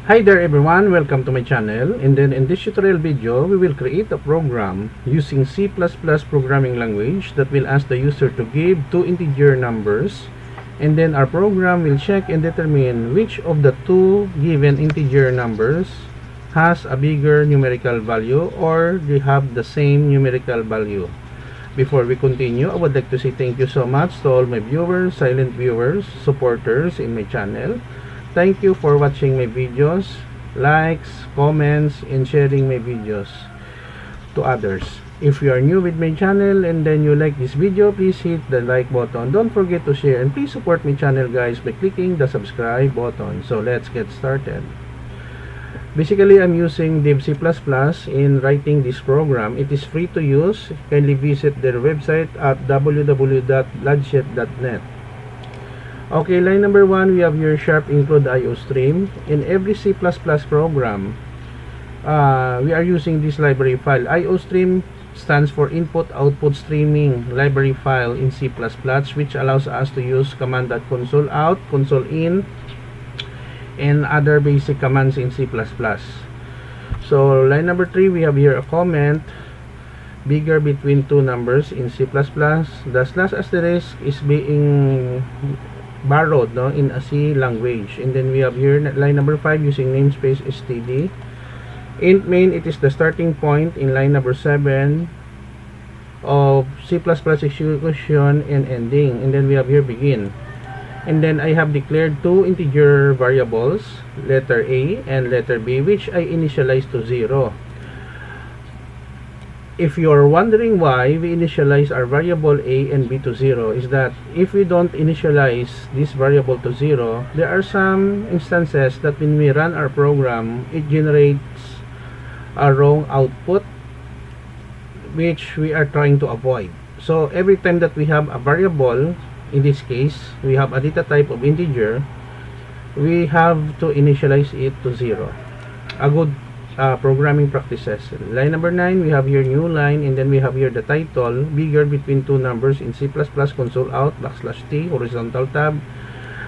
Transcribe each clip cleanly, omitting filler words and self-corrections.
Hi there everyone, welcome to my channel. And then in this tutorial video, we will create a program using C++ programming language that will ask the user to give two integer numbers. And then our program will check and determine which of the two given integer numbers has a bigger numerical value or they have the same numerical value. Before we continue, I would like to say thank you so much to all my viewers, silent viewers, supporters in my channel. Thank you for watching my videos, likes, comments, and sharing my videos to others. If you are new with my channel and then you like this video, please hit the like button. Don't forget to share and please support my channel guys by clicking the subscribe button. So let's get started. Basically, I'm using Dev C++ in writing this program. It is free to use. Kindly visit their website at www.bloodshed.net. Okay, line number 1, we have your sharp include IOStream. In every C++ program, we are using this library file. IOStream stands for Input-Output Streaming Library File in C++, which allows us to use command.console.out, console.in, and other basic commands in C++. So line number 3, we have here a comment bigger between two numbers in C++. The slash asterisk is being borrowed in a C language. And then we have here line number 5 using namespace std. Int main, it is the starting point in line number 7 of C++ execution and ending. And then we have here begin. And then I have declared two integer variables, letter A and letter B, which I initialize to 0. If you're wondering why we initialize our variable A and B to 0, is that if we don't initialize this variable to 0, there are some instances that when we run our program, it generates a wrong output, which we are trying to avoid. So every time that we have a variable, in this case, we have a data type of integer, we have to initialize it to 0. A good programming practices. Line number 9, we have here new line, and then we have here the title, bigger between two numbers in C++, console out, /t, horizontal tab.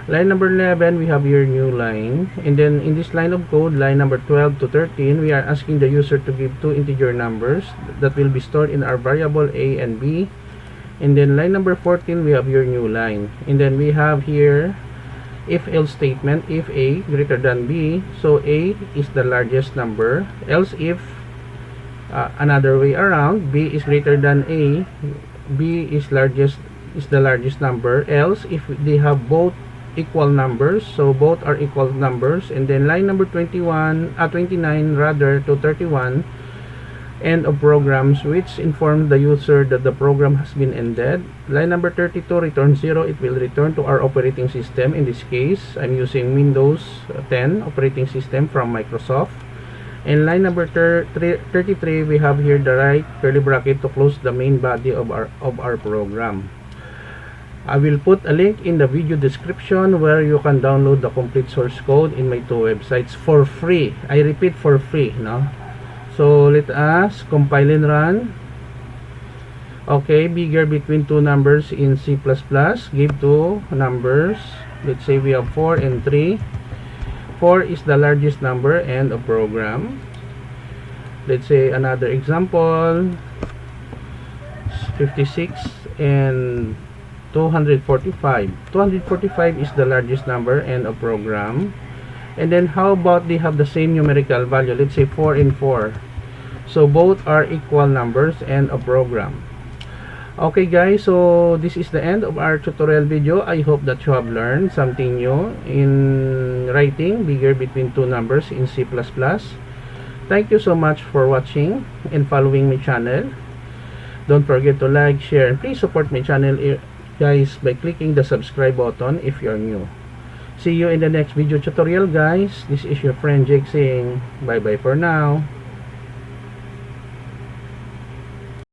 Line number 11, we have here new line, and then in this line of code, line number 12 to 13, we are asking the user to give two integer numbers that will be stored in our variable A and B. And then line number 14, we have your new line. And then we have here if else statement, if A greater than B, so A is the largest number. Else if another way around, B is greater than A, B is the largest number. Else if they have both equal numbers, so both are equal numbers. And then line number 29 rather to 31, end of programs, which inform the user that the program has been ended. Line number 32 return 0. It will return to our operating system. In this case, I'm using Windows 10 operating system from Microsoft. And line number 33, we have here the right curly bracket to close the main body of our program. I will put a link in the video description where you can download the complete source code in my two websites for free. I repeat, for free, no? So let us compile and run. Okay, bigger between two numbers in C++, give two numbers. Let's say we have 4 and 3. 4 is the largest number, end of program. Let's say another example, 56 and 245. 245 is the largest number, end of program. And then how about they have the same numerical value? Let's say 4 and 4. So both are equal numbers, end of program. Okay guys, so this is the end of our tutorial video. I hope that you have learned something new in writing bigger between two numbers in C++. Thank you so much for watching and following my channel. Don't forget to like, share, and please support my channel guys by clicking the subscribe button if you're new. See you in the next video tutorial guys. This is your friend Jake saying bye bye for now.